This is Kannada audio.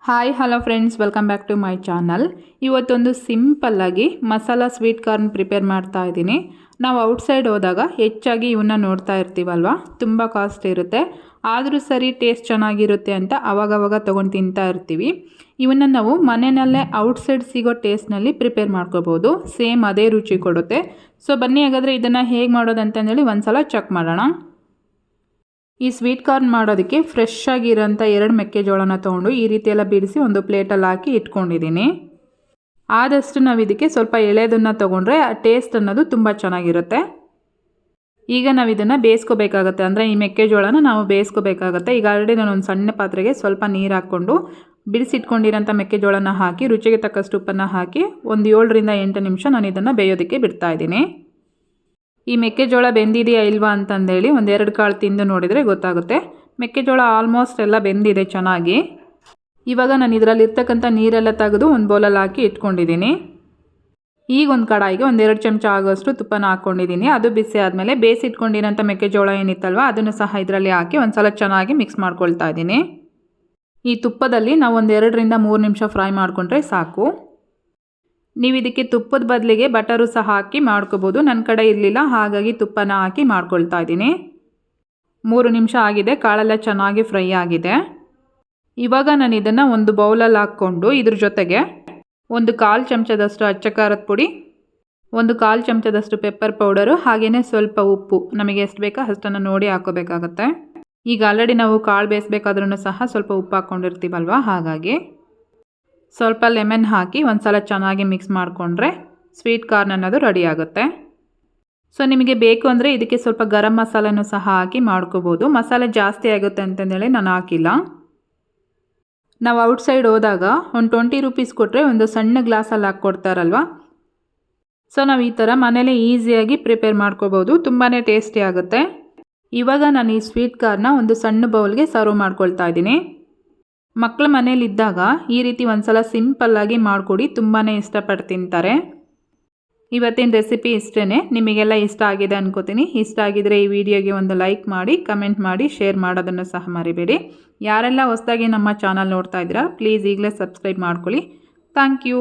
Hi hello friends, welcome back to my channel. ಇವತ್ತೊಂದು ಸಿಂಪಲ್ಲಾಗಿ ಮಸಾಲ ಸ್ವೀಟ್ ಕಾರ್ನ್ ಪ್ರಿಪೇರ್ ಮಾಡ್ತಾ ಇದ್ದೀನಿ. ನಾವು ಔಟ್ಸೈಡ್ ಹೋದಾಗ ಹೆಚ್ಚಾಗಿ ಇವನ್ನ ನೋಡ್ತಾ ಇರ್ತೀವಲ್ವ, ತುಂಬ ಕಾಸ್ಟ್ ಇರುತ್ತೆ. ಆದರೂ ಸರಿ ಟೇಸ್ಟ್ ಚೆನ್ನಾಗಿರುತ್ತೆ ಅಂತ ಅವಾಗವಾಗ ತೊಗೊಂಡು ತಿಂತಾ ಇರ್ತೀವಿ. ಇವನ್ನ ನಾವು ಮನೆಯಲ್ಲೇ ಔಟ್ಸೈಡ್ ಸಿಗೋ ಟೇಸ್ಟ್ನಲ್ಲಿ ಪ್ರಿಪೇರ್ ಮಾಡ್ಕೋಬೋದು. ಸೇಮ್ ಅದೇ ರುಚಿ ಕೊಡುತ್ತೆ. ಸೊ ಬನ್ನಿ ಹಾಗಾದರೆ ಇದನ್ನು ಹೇಗೆ ಮಾಡೋದಂತಂದೇಳಿ ಒಂದು ಸಲ ಚೆಕ್ ಮಾಡೋಣ. ಈ ಸ್ವೀಟ್ ಕಾರ್ನ್ ಮಾಡೋದಕ್ಕೆ ಫ್ರೆಶ್ ಆಗಿರೋಂಥ 2 ಮೆಕ್ಕೆಜೋಳನ ತೊಗೊಂಡು ಈ ರೀತಿ ಎಲ್ಲ ಬಿಡಿಸಿ ಒಂದು ಪ್ಲೇಟಲ್ಲಿ ಹಾಕಿ ಇಟ್ಕೊಂಡಿದ್ದೀನಿ. ಆದಷ್ಟು ನಾವು ಇದಕ್ಕೆ ಸ್ವಲ್ಪ ಎಳೆದನ್ನು ತೊಗೊಂಡ್ರೆ ಆ ಟೇಸ್ಟ್ ಅನ್ನೋದು ತುಂಬ ಚೆನ್ನಾಗಿರುತ್ತೆ. ಈಗ ನಾವು ಇದನ್ನು ಬೇಯಿಸ್ಕೋಬೇಕಾಗತ್ತೆ, ಅಂದರೆ ಈ ಮೆಕ್ಕೆಜೋಳನ ನಾವು ಬೇಯಿಸ್ಕೋಬೇಕಾಗತ್ತೆ. ಈಗ ಆಲ್ರೆಡಿ ನಾನು ಒಂದು ಸಣ್ಣ ಪಾತ್ರೆಗೆ ಸ್ವಲ್ಪ ನೀರು ಹಾಕ್ಕೊಂಡು ಬಿಡಿಸಿಟ್ಕೊಂಡಿರೋಂಥ ಮೆಕ್ಕೆಜೋಳನ ಹಾಕಿ ರುಚಿಗೆ ತಕ್ಕಷ್ಟು ಉಪ್ಪನ್ನು ಹಾಕಿ ಒಂದು 7 ರಿಂದ 8 ನಿಮಿಷ ನಾನು ಇದನ್ನು ಬೇಯೋದಕ್ಕೆ ಬಿಡ್ತಾ ಇದ್ದೀನಿ. ಈ ಮೆಕ್ಕೆಜೋಳ ಬೆಂದಿದೆಯಾ ಇಲ್ವಾ ಅಂತಂದೇಳಿ 1-2 ಕಾಳು ತಿಂದು ನೋಡಿದರೆ ಗೊತ್ತಾಗುತ್ತೆ. ಮೆಕ್ಕೆಜೋಳ ಆಲ್ಮೋಸ್ಟ್ ಎಲ್ಲ ಬೆಂದಿದೆ ಚೆನ್ನಾಗಿ. ಇವಾಗ ನಾನು ಇದರಲ್ಲಿ ಇರ್ತಕ್ಕಂಥ ನೀರೆಲ್ಲ ತೆಗೆದು ಒಂದು ಬೌಲಲ್ಲಿ ಹಾಕಿ ಇಟ್ಕೊಂಡಿದ್ದೀನಿ. ಈಗ ಒಂದು ಕಡಾಯಿಗೆ 1-2 ಚಮಚ ಆಗೋಷ್ಟು ತುಪ್ಪನ ಹಾಕ್ಕೊಂಡಿದ್ದೀನಿ. ಅದು ಬಿಸಿ ಆದಮೇಲೆ ಬೇಯಿಸಿಟ್ಕೊಂಡಿರೋಂಥ ಮೆಕ್ಕೆಜೋಳ ಏನಿತ್ತಲ್ವ ಅದನ್ನು ಸಹ ಇದರಲ್ಲಿ ಹಾಕಿ ಒಂದು ಸಲ ಚೆನ್ನಾಗಿ ಮಿಕ್ಸ್ ಮಾಡ್ಕೊಳ್ತಾ ಇದ್ದೀನಿ. ಈ ತುಪ್ಪದಲ್ಲಿ ನಾವು 1-2 ರಿಂದ 3 ನಿಮಿಷ ಫ್ರೈ ಮಾಡಿಕೊಂಡ್ರೆ ಸಾಕು. ನೀವು ಇದಕ್ಕೆ ತುಪ್ಪದ ಬದಲಿಗೆ ಬಟರು ಸಹ ಹಾಕಿ ಮಾಡ್ಕೋಬೋದು. ನನ್ನ ಕಡೆ ಇರಲಿಲ್ಲ, ಹಾಗಾಗಿ ತುಪ್ಪನ ಹಾಕಿ ಮಾಡ್ಕೊಳ್ತಾ ಇದ್ದೀನಿ. 3 ನಿಮಿಷ ಆಗಿದೆ, ಕಾಳೆಲ್ಲ ಚೆನ್ನಾಗಿ ಫ್ರೈ ಆಗಿದೆ. ಇವಾಗ ನಾನು ಇದನ್ನು ಒಂದು ಬೌಲಲ್ಲಿ ಹಾಕ್ಕೊಂಡು ಇದ್ರ ಜೊತೆಗೆ 1/4 ಚಮಚದಷ್ಟು ಅಚ್ಚ ಖಾರದ ಪುಡಿ, 1/4 ಚಮಚದಷ್ಟು ಪೆಪ್ಪರ್ ಪೌಡರು, ಹಾಗೆಯೇ ಸ್ವಲ್ಪ ಉಪ್ಪು, ನಮಗೆ ಎಷ್ಟು ಬೇಕೋ ಅಷ್ಟನ್ನು ನೋಡಿ ಹಾಕೋಬೇಕಾಗತ್ತೆ. ಈಗ ಆಲ್ರೆಡಿ ನಾವು ಕಾಳು ಬೇಯಿಸ್ಬೇಕಾದ್ರೂ ಸಹ ಸ್ವಲ್ಪ ಉಪ್ಪು ಹಾಕ್ಕೊಂಡಿರ್ತೀವಲ್ವ, ಹಾಗಾಗಿ ಸ್ವಲ್ಪ ಲೆಮನ್ ಹಾಕಿ ಒಂದು ಸಲ ಚೆನ್ನಾಗಿ ಮಿಕ್ಸ್ ಮಾಡಿಕೊಂಡ್ರೆ ಸ್ವೀಟ್ ಕಾರ್ನ್ ಅನ್ನೋದು ರೆಡಿ ಆಗುತ್ತೆ. ಸೊ ನಿಮಗೆ ಬೇಕು ಅಂದರೆ ಇದಕ್ಕೆ ಸ್ವಲ್ಪ ಗರಂ ಮಸಾಲೆನೂ ಸಹ ಹಾಕಿ ಮಾಡ್ಕೋಬೋದು. ಮಸಾಲೆ ಜಾಸ್ತಿ ಆಗುತ್ತೆ ಅಂತಂದೇಳಿ ನಾನು ಹಾಕಿಲ್ಲ. ನಾವು ಔಟ್ಸೈಡ್ ಹೋದಾಗ ಒಂದು 20 ರೂಪೀಸ್ ಕೊಟ್ಟರೆ ಒಂದು ಸಣ್ಣ ಗ್ಲಾಸಲ್ಲಿ ಹಾಕ್ಕೊಡ್ತಾರಲ್ವ. ಸೊ ನಾವು ಈ ಥರ ಮನೇಲೇ ಈಸಿಯಾಗಿ ಪ್ರಿಪೇರ್ ಮಾಡ್ಕೋಬೋದು, ತುಂಬಾ ಟೇಸ್ಟಿ ಆಗುತ್ತೆ. ಇವಾಗ ನಾನು ಈ ಸ್ವೀಟ್ ಕಾರ್ನ ಒಂದು ಸಣ್ಣ ಬೌಲ್ಗೆ ಸರ್ವ್ ಮಾಡ್ಕೊಳ್ತಾ ಇದ್ದೀನಿ. ಮಕ್ಕಳ ಮನೇಲಿದ್ದಾಗ ಈ ರೀತಿ ಒಂದು ಸಲ ಸಿಂಪಲ್ಲಾಗಿ ಮಾಡಿಕೊಡಿ, ತುಂಬಾ ಇಷ್ಟಪಟ್ಟು ತಿಂತಾರೆ. ಇವತ್ತಿನ ರೆಸಿಪಿ ಇಷ್ಟೇ. ನಿಮಗೆಲ್ಲ ಇಷ್ಟ ಆಗಿದೆ ಅನ್ಕೋತೀನಿ. ಇಷ್ಟ ಆಗಿದರೆ ಈ ವಿಡಿಯೋಗೆ ಒಂದು ಲೈಕ್ ಮಾಡಿ, ಕಮೆಂಟ್ ಮಾಡಿ, ಶೇರ್ ಮಾಡೋದನ್ನು ಸಹ ಮರಿಬೇಡಿ. ಯಾರೆಲ್ಲ ಹೊಸದಾಗಿ ನಮ್ಮ ಚಾನಲ್ ನೋಡ್ತಾ ಇದ್ದೀರಾ ಪ್ಲೀಸ್ ಈಗಲೇ ಸಬ್ಸ್ಕ್ರೈಬ್ ಮಾಡ್ಕೊಳ್ಳಿ. Thank you.